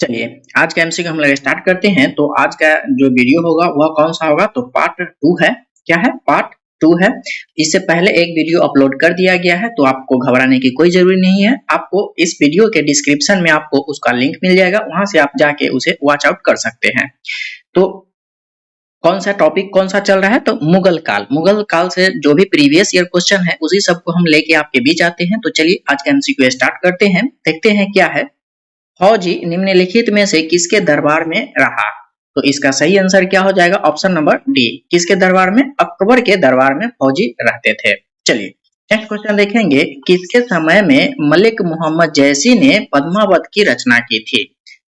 चलिए, आज का एमसीक्यू हम लोग स्टार्ट करते हैं। तो आज का जो वीडियो होगा वह कौन सा होगा, तो पार्ट 2 है। क्या है? पार्ट 2 है। इससे पहले एक वीडियो अपलोड कर दिया गया है, तो आपको घबराने की कोई जरूरी नहीं है। आपको इस वीडियो के डिस्क्रिप्शन में आपको उसका लिंक मिल जाएगा, वहां से आप जाके उसे वॉच आउट कर सकते हैं। तो कौन सा टॉपिक कौन सा चल रहा है, तो मुगल काल से जो भी प्रीवियस ईयर क्वेश्चन है उसी सब को हम लेके आपके बीच आते हैं। तो चलिए आज का एमसीक्यू स्टार्ट करते हैं, देखते हैं क्या है। फौजी निम्नलिखित में से किसके दरबार में रहा? तो इसका सही आंसर क्या हो जाएगा? Option number D. किसके दरबार में? अकबर के दरबार में फौजी रहते थे। चलिए नेक्स्ट क्वेश्चन देखेंगे। किसके समय में मलिक मोहम्मद जैसी ने पद्मावत की रचना की थी?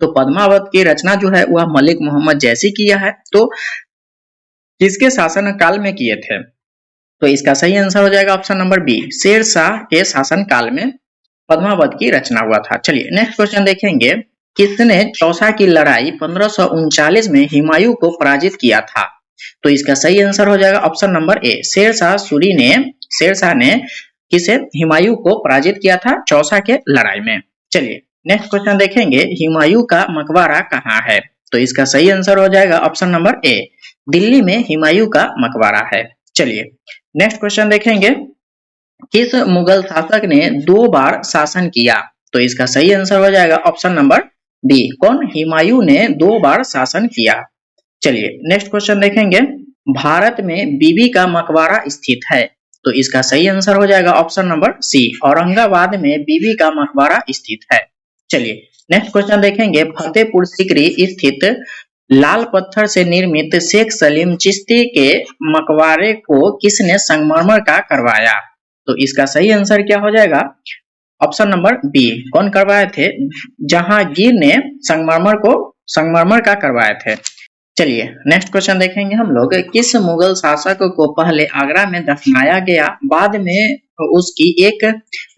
तो पद्मावत की रचना जो है वह मलिक मोहम्मद जैसी किया है। तो किसके शासन काल में किए थे? तो इसका सही आंसर हो जाएगा option number B. Sher Shah के शासन काल में पद्मावत की रचना हुआ था। चलिए नेक्स्ट क्वेश्चन देखेंगे। किसने चौसा की लड़ाई 1539 में हुमायूं को पराजित किया था? तो इसका सही आंसर हो जाएगा ऑप्शन नंबर ए। शेर शाह ने किसे? हुमायूं को पराजित किया था चौसा के लड़ाई में। चलिए नेक्स्ट क्वेश्चन देखेंगे। हुमायूं का मकबरा कहाँ है? तो इसका सही आंसर हो जाएगा ऑप्शन नंबर ए। दिल्ली में हुमायूं का मकबरा है। चलिए नेक्स्ट क्वेश्चन देखेंगे। किस मुगल शासक ने 2 बार शासन किया? तो इसका सही आंसर हो जाएगा ऑप्शन नंबर डी। कौन? हुमायूं ने 2 बार शासन किया। चलिए नेक्स्ट क्वेश्चन देखेंगे। भारत में बीबी का मकबरा स्थित है? तो इसका सही आंसर हो जाएगा ऑप्शन नंबर सी। औरंगाबाद में बीबी का मकबरा स्थित है। चलिए नेक्स्ट क्वेश्चन देखेंगे। फतेहपुर सीकरी स्थित लाल पत्थर से निर्मित शेख सलीम चिश्ती के मकबरे को किसने संगमरमर का करवाया? तो इसका सही आंसर क्या हो जाएगा? Option number B. कौन करवाए थे? जहांगीर ने संगमरमर का करवाए थे। चलिए नेक्स्ट क्वेश्चन देखेंगे हम लोग। किस मुगल शासक को पहले आगरा में दफनाया गया, बाद में उसकी एक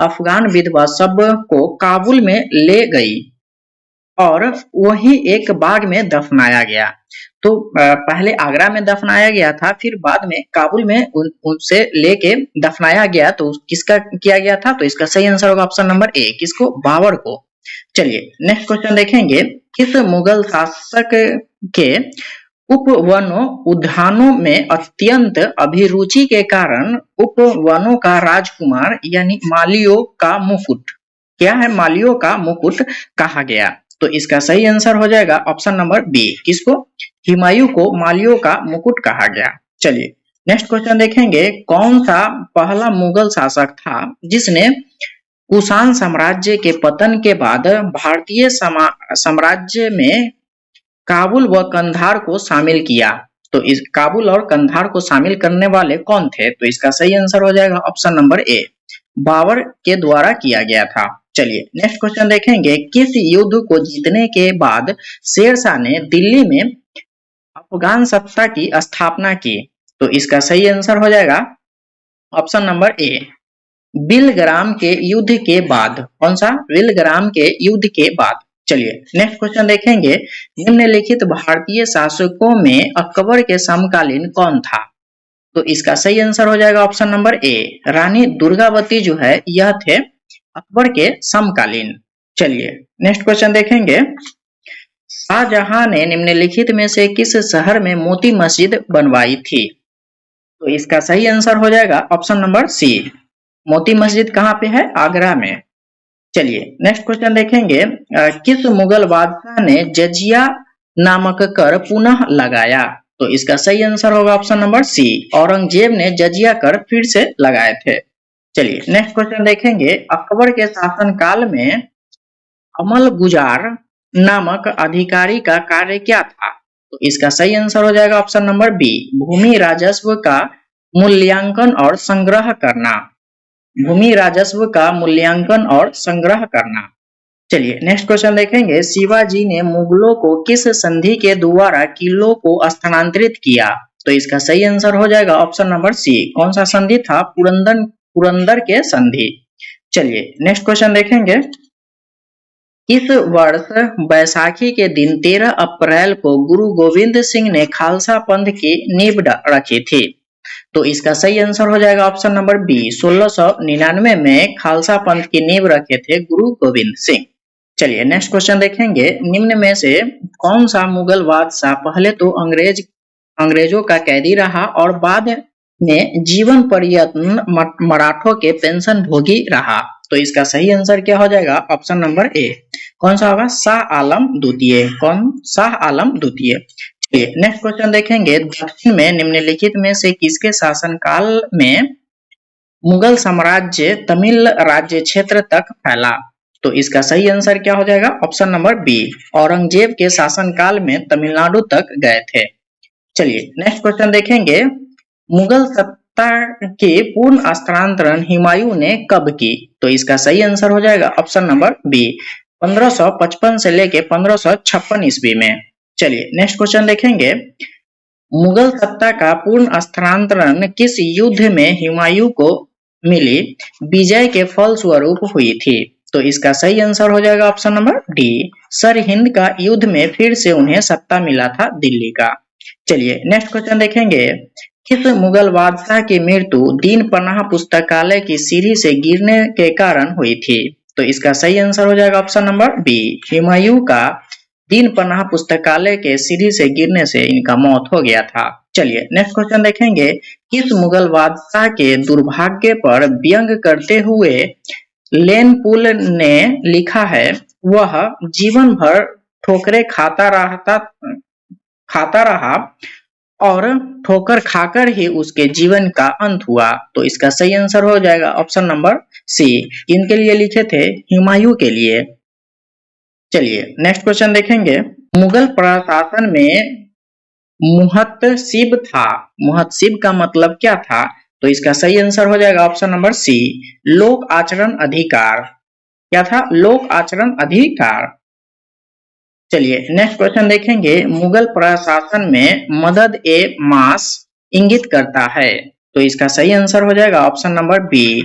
अफगान विधवा शव को काबुल में ले गई और वही एक बाग में दफनाया गया? तो पहले आगरा में दफनाया गया था, फिर बाद में काबुल में उनसे लेके दफनाया गया। तो किसका किया गया था? तो इसका सही आंसर होगा ऑप्शन नंबर ए। किसको? बाबर को। चलिए नेक्स्ट क्वेश्चन देखेंगे। किस मुगल शासक के उपवनों उद्यानों में अत्यंत अभिरुचि के कारण उपवनों का राजकुमार यानी मालियों का मुकुट, क्या है? मालियों का मुकुट कहा गया? तो इसका सही आंसर हो जाएगा ऑप्शन नंबर बी। किसको? हुमायूं को मालियों का मुकुट कहा गया। चलिए नेक्स्ट क्वेश्चन देखेंगे। कौन सा पहला मुगल शासक था जिसने कुषाण साम्राज्य के पतन के बाद भारतीय साम्राज्य में काबुल व कंधार को शामिल किया? तो इस काबुल और कंधार को शामिल करने वाले कौन थे? तो इसका सही आंसर हो जाएगा ऑप्शन नंबर ए। बाबर के द्वारा किया गया था। चलिए नेक्स्ट क्वेश्चन देखेंगे। किस युद्ध को जीतने के बाद शेरशाह ने दिल्ली में अफगान सत्ता की स्थापना की? तो इसका सही आंसर हो जाएगा ऑप्शन नंबर ए। बिलग्राम के युद्ध के बाद। कौन सा? बिलग्राम के युद्ध के बाद। चलिए नेक्स्ट क्वेश्चन देखेंगे। निम्नलिखित भारतीय शासकों में अकबर के समकालीन कौन था? तो इसका सही आंसर हो जाएगा ऑप्शन नंबर ए। रानी दुर्गावती जो है यह थे अकबर के समकालीन। चलिए नेक्स्ट क्वेश्चन देखेंगे। शाहजहां ने निम्नलिखित में से किस शहर में मोती मस्जिद बनवाई थी? तो इसका सही आंसर हो जाएगा ऑप्शन नंबर सी। मोती मस्जिद कहाँ पे है? आगरा में। चलिए नेक्स्ट क्वेश्चन देखेंगे। किस मुगल बादशाह ने जजिया नामक कर पुनः लगाया? तो इसका सही आंसर होगा ऑप्शन नंबर सी। औरंगजेब ने जजिया कर फिर से लगाए थे। चलिए नेक्स्ट क्वेश्चन देखेंगे। अकबर के शासन काल में अमल गुजार नामक अधिकारी का कार्य क्या था? तो इसका सही आंसर हो जाएगा ऑप्शन नंबर बी। भूमि राजस्व का मूल्यांकन और संग्रह करना। भूमि राजस्व का मूल्यांकन और संग्रह करना। चलिए नेक्स्ट क्वेश्चन देखेंगे। शिवाजी ने मुगलों को किस संधि के द्वारा किलों को स्थानांतरित किया? तो इसका सही आंसर हो जाएगा ऑप्शन नंबर सी। कौन सा संधि था? पुरंदर के संधि। चलिए नेक्स्ट क्वेश्चन देखेंगे। किस वर्ष बैसाखी के दिन 13 अप्रैल को गुरु गोविंद सिंह ने खालसा पंथ की नींव रखी थी? तो इसका सही आंसर हो जाएगा ऑप्शन नंबर बी। 1699 में खालसा पंथ की नींव रखे थे गुरु गोविंद सिंह। चलिए नेक्स्ट क्वेश्चन देखेंगे, निम्न में से कौन सा मुगल बादशाह पहले तो अंग्रेजों का कैदी रहा और बाद में जीवन पर्यंत मराठों के पेंशन भोगी रहा? तो इसका सही आंसर क्या हो जाएगा? ऑप्शन नंबर ए। कौन सा होगा? शाह आलम द्वितीय। कौन? शाह आलम द्वितीय। चलिए नेक्स्ट क्वेश्चन देखेंगे, दक्षिण में निम्नलिखित में से किसके शासनकाल में मुगल साम्राज्य तमिल राज्य क्षेत्र तक फैला? तो इसका सही आंसर क्या हो जाएगा? Option number B. औरंगजेब के शासनकाल में तमिलनाडु तक गए थे। चलिए नेक्स्ट क्वेश्चन देखेंगे, मुगल सत्ता के पूर्ण हस्तांतरण हुमायूं ने कब की? तो इसका सही आंसर हो जाएगा ऑप्शन नंबर बी, 1555 से लेके 1556 ईस्वी में। चलिए नेक्स्ट क्वेश्चन देखेंगे, मुगल सत्ता का पूर्ण हस्तांतरण किस युद्ध में हुमायूं को मिली विजय के फल स्वरूप हुई थी? तो इसका सही आंसर हो जाएगा ऑप्शन नंबर डी, सरहिंद का युद्ध में फिर से उन्हें सत्ता मिला था दिल्ली का। चलिए नेक्स्ट क्वेश्चन देखेंगे, किस मुगल बादशाह की मृत्यु दीन पनाह पुस्तकालय की सीढ़ी से गिरने के कारण हुई थी? तो इसका सही आंसर हो जाएगा ऑप्शन नंबर बी, हुमायूं का दीन पनाह पुस्तकालय के सीढ़ी से गिरने से इनका मौत हो गया था। चलिए नेक्स्ट क्वेश्चन देखेंगे, किस मुगल बादशाह के दुर्भाग्य पर व्यंग करते हुए लेनपुल ने लिखा है, वह जीवन भर ठोकरें खाता रहा और ठोकर खाकर ही उसके जीवन का अंत हुआ? तो इसका सही आंसर हो जाएगा ऑप्शन नंबर सी, इनके लिए लिखे थे? हुमायूं के लिए। चलिए नेक्स्ट क्वेश्चन देखेंगे, मुगल प्रशासन में मुहत्तसिब था, मुहत्तसिब का मतलब क्या था? तो इसका सही आंसर हो जाएगा ऑप्शन नंबर सी, लोक आचरण अधिकार। क्या था? लोक आचरण अधिकार। चलिए नेक्स्ट क्वेश्चन देखेंगे, मुगल प्रशासन में मदद ए मास इंगित करता है? तो इसका सही आंसर हो जाएगा ऑप्शन नंबर बी,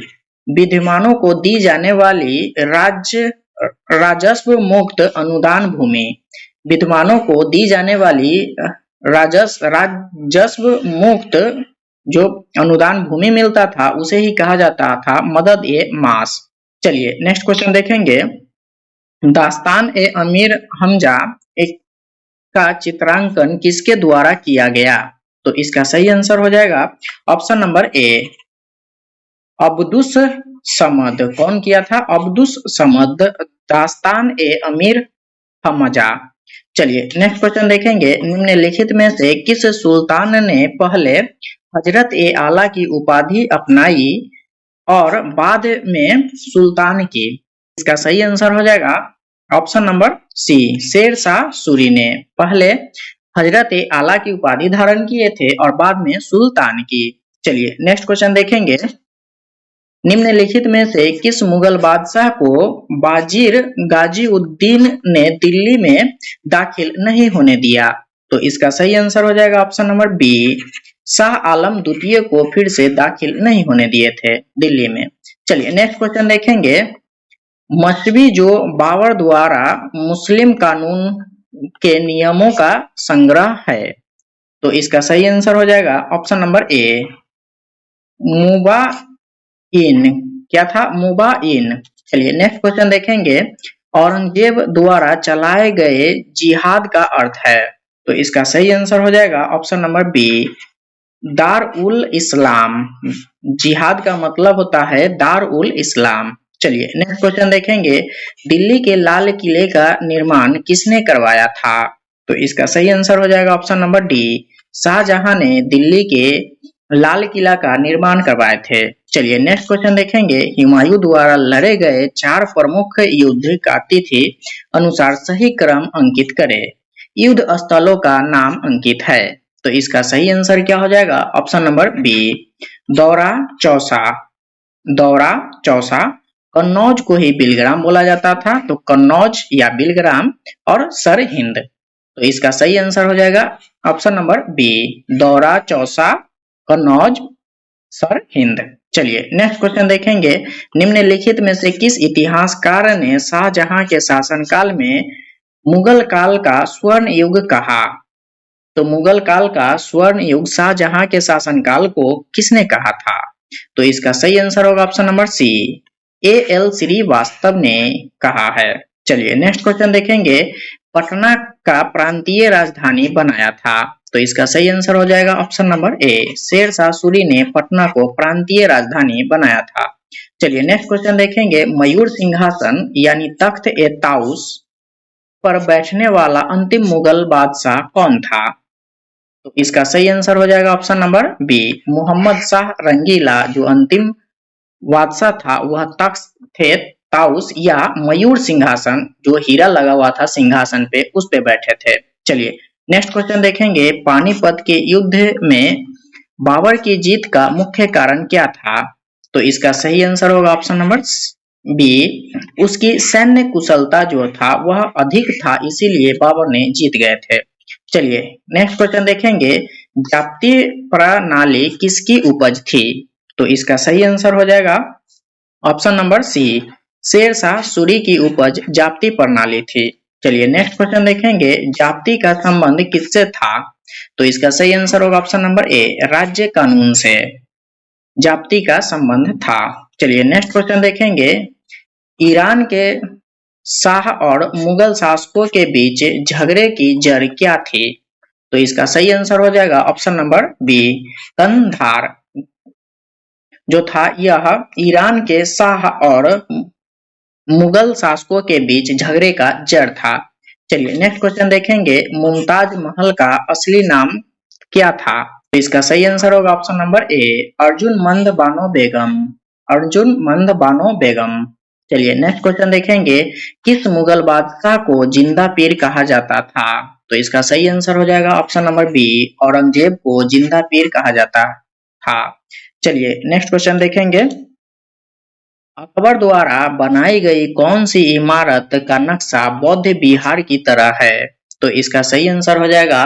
विद्यमानों को दी जाने वाली राजस्व मुक्त अनुदान भूमि। विद्वानों को दी जाने वाली राजस्व मुक्त जो अनुदान भूमि मिलता था उसे ही कहा जाता था मदद ए मास। चलिए नेक्स्ट क्वेश्चन देखेंगे, दास्तान ए अमीर हमजा एक का चित्रांकन किसके द्वारा किया गया? तो इसका सही आंसर हो जाएगा ऑप्शन नंबर ए, अब्दुस समद। कौन किया था? अब्दुस समद, दास्तान ए अमीर हमजा। चलिए नेक्स्ट क्वेश्चन देखेंगे, निम्नलिखित में से किस सुल्तान ने पहले हजरत ए आला की उपाधि अपनाई और बाद में सुल्तान की? इसका सही आंसर हो जाएगा ऑप्शन नंबर सी, शेर शाह सूरी ने पहले हजरत ए आला की उपाधि धारण किए थे और बाद में सुल्तान की। चलिए नेक्स्ट क्वेश्चन देखेंगे, निम्नलिखित में से किस मुगल बादशाह को बाजीर गाजीउद्दीन ने दिल्ली में दाखिल नहीं होने दिया? तो इसका सही आंसर हो जाएगा option number B, Shah Alam द्वितीय को फिर से दाखिल नहीं होने दिए थे दिल्ली में। चलिए नेक्स्ट क्वेश्चन देखेंगे, मसवी जो बाबर द्वारा मुस्लिम कानून के नियमों का संग्रह है? तो इसका सही आंसर हो जाएगा ऑप्शन नंबर ए, मुबाइन। क्या था? मुबाइन। चलिए नेक्स्ट क्वेश्चन देखेंगे, औरंगजेब द्वारा चलाए गए जिहाद का अर्थ है? तो इसका सही आंसर हो जाएगा ऑप्शन नंबर बी, दार उल इस्लाम। जिहाद का मतलब होता है दार उल इस्लाम। चलिए नेक्स्ट क्वेश्चन देखेंगे, दिल्ली के लाल किले का निर्माण किसने करवाया था? तो इसका सही आंसर हो जाएगा ऑप्शन नंबर डी, शाहजहां ने दिल्ली के लाल किला का निर्माण करवाए थे। चलिए नेक्स्ट क्वेश्चन देखेंगे, हुमायूं द्वारा लड़े गए 4 प्रमुख युद्ध का तिथि अनुसार सही क्रम अंकित करें। युद्ध स्थलों का नाम अंकित है, तो इसका सही आंसर क्या हो जाएगा? ऑप्शन नंबर बी, दौरा चौसा। दौरा चौसा। कन्नौज को ही बिलग्राम बोला जाता था, तो कन्नौज या बिलग्राम और सरहिंद। तो इसका सही आंसर हो जाएगा ऑप्शन नंबर बी, दौरा चौसा, कन्नौज, सरहिंद। चलिए नेक्स्ट क्वेश्चन देखेंगे, निम्नलिखित में से किस इतिहासकार ने शाहजहां के शासनकाल में मुगल काल का स्वर्ण युग कहा? तो मुगल काल का स्वर्ण युग शाहजहां के शासनकाल को किसने कहा था? तो इसका सही आंसर होगा option number C, A L Srivastava ने कहा है। चलिए नेक्स्ट क्वेश्चन देखेंगे, पटना का प्रांतीय राजधानी बनाया था। तो इसका सही आंसर हो जाएगा option number A, Shershah Suri ने पटना को प्रांतीय राजधानी बनाया था। चलिए नेक्स्ट क्वेश्चन देखेंगे, मयूर सिंहासन यानी तख्त ए ताउस पर बैठने वाला अंतिम मुगल बादशाह कौन था? तो इसका सही आंसर हो जाएगा option number B, Mohammad Shah Rangila जो अंतिम बादशाह था वह तख्त थे ताउस या मयूर सिंहासन जो हीरा लगा हुआ था सिंहासन पे उस पे बैठे थे। चलिए नेक्स्ट क्वेश्चन देखेंगे, पानीपत के युद्ध में बाबर की जीत का मुख्य कारण क्या था? तो इसका सही आंसर होगा ऑप्शन नंबर बी, उसकी सैन्य कुशलता जो था वह अधिक था इसीलिए बाबर ने जीत गए थे। चलिए नेक्स्ट क्वेश्चन देखेंगे, जाप्ती प्रणाली किसकी उपज थी? तो इसका सही आंसर हो जाएगा option number C, Shershah Suri की उपज जाप्ती प्रणाली थी। चलिए नेक्स्ट क्वेश्चन देखेंगे, जाप्ती का संबंध किससे था? तो इसका सही आंसर होगा ऑप्शन नंबर ए, राज्य कानून से जाप्ती का संबंध था। चलिए नेक्स्ट क्वेश्चन देखेंगे, ईरान के शाह और मुगल शासकों के बीच झगड़े की जड़ क्या थी? तो इसका सही आंसर हो जाएगा ऑप्शन नंबर बी, कंधार जो था यह ईरान के शाह और मुगल शासकों के बीच झगड़े का जड़ था। चलिए नेक्स्ट क्वेश्चन देखेंगे, मुमताज महल का असली नाम क्या था? तो इसका सही आंसर होगा ऑप्शन नंबर ए, अर्जुन मंद बानो बेगम, अर्जुन मंद बानो बेगम। चलिए नेक्स्ट क्वेश्चन देखेंगे, किस मुगल बादशाह को जिंदा पीर कहा जाता था? तो इसका सही आंसर हो जाएगा ऑप्शन नंबर बी, औरंगजेब को जिंदा पीर कहा जाता था। चलिए नेक्स्ट क्वेश्चन देखेंगे, अकबर द्वारा बनाई गई कौन सी इमारत का नक्शा बौद्ध विहार की तरह है? तो इसका सही आंसर हो जाएगा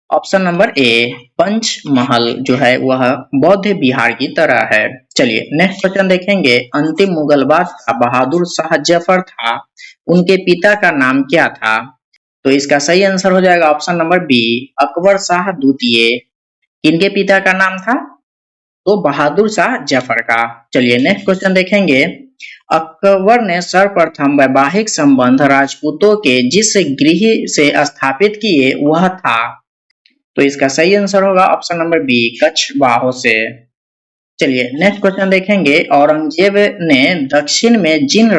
ऑप्शन नंबर ए, पंचमहल जो है वह बौद्ध विहार की तरह है। चलिए नेक्स्ट क्वेश्चन देखेंगे, अंतिम मुगल बादशाह बहादुर शाह जफर था, उनके पिता का नाम क्या था? तो इसका सही आंसर हो जाएगा option number B, Akbar Shah द्वितीय। किनके पिता का नाम था? तो बहादुर शाह जफर का। चलिए नेक्स्ट क्वेश्चन देखेंगे, अकबर ने सर्वप्रथम वैवाहिक संबंध राजपूतों के जिस गृह से स्थापित किए वह था? तो इसका सही आंसर होगा ऑप्शन नंबर बी, कछवाहों से। चलिए नेक्स्ट क्वेश्चन देखेंगे, औरंगजेब ने दक्षिण में जिन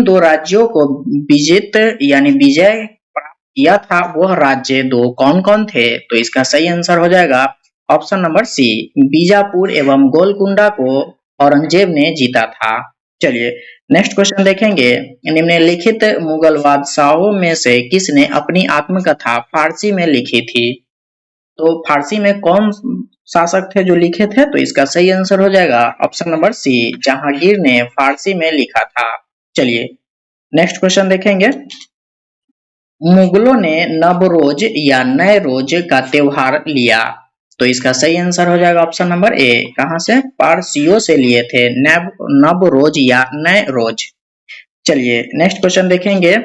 दो राज्यों को विजय प्राप्त किया था वह राज्य दो कौन कौन थे? तो इसका सही आंसर हो जाएगा ऑप्शन नंबर सी, बीजापुर एवं गोलकुंडा को औरंगजेब ने जीता था। चलिए नेक्स्ट क्वेश्चन देखेंगे, निम्नलिखित मुगल बादशाहों में से किसने अपनी आत्मकथा फारसी में लिखी थी? तो फारसी में कौन शासक थे जो लिखे थे? तो इसका सही आंसर हो जाएगा ऑप्शन नंबर सी, जहांगीर ने फारसी में लिखा था। चलिए नेक्स्ट क्वेश्चन देखेंगे, मुगलों ने नवरोज या नए रोज का त्योहार लिया? तो इसका सही आंसर हो जाएगा ऑप्शन नंबर ए, कहां से? पारसियों से लिए थे नवरोज या नए रोज। चलिए नेक्स्ट क्वेश्चन देखेंगे,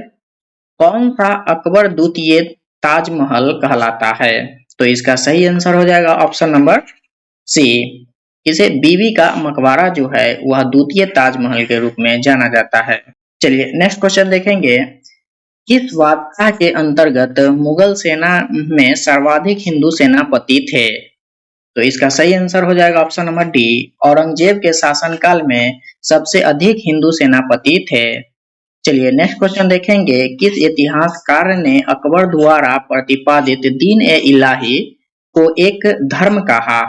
कौन सा अकबर द्वितीय ताजमहल कहलाता है? तो इसका सही आंसर हो जाएगा ऑप्शन नंबर सी, इसे बीबी का मकबरा जो है वह द्वितीय ताजमहल के रूप में जाना जाता है। चलिए नेक्स्ट क्वेश्चन देखेंगे, किस बादशाह के अंतर्गत मुगल सेना में सर्वाधिक हिंदू सेनापति थे? तो इसका सही आंसर हो जाएगा ऑप्शन नंबर डी, औरंगजेब के शासनकाल में सबसे अधिक हिंदू सेनापति थे। चलिए नेक्स्ट क्वेश्चन देखेंगे, किस इतिहासकार ने अकबर द्वारा प्रतिपादित दीन ए इलाही को एक धर्म कहा?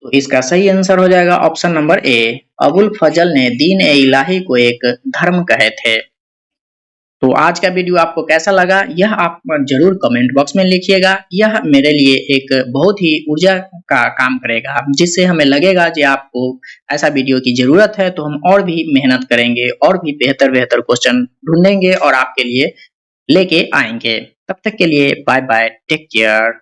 तो इसका सही आंसर हो जाएगा ऑप्शन नंबर ए, अबुल फजल ने दीन ए इलाही को एक धर्म कहे थे। तो आज का वीडियो आपको कैसा लगा यह आप जरूर कमेंट बॉक्स में लिखिएगा। यह मेरे लिए एक बहुत ही ऊर्जा का काम करेगा, जिससे हमें लगेगा कि आपको ऐसा वीडियो की जरूरत है, तो हम और भी मेहनत करेंगे और भी बेहतर क्वेश्चन ढूंढेंगे और आपके लिए लेके आएंगे। तब तक के लिए बाय बाय, टेक केयर।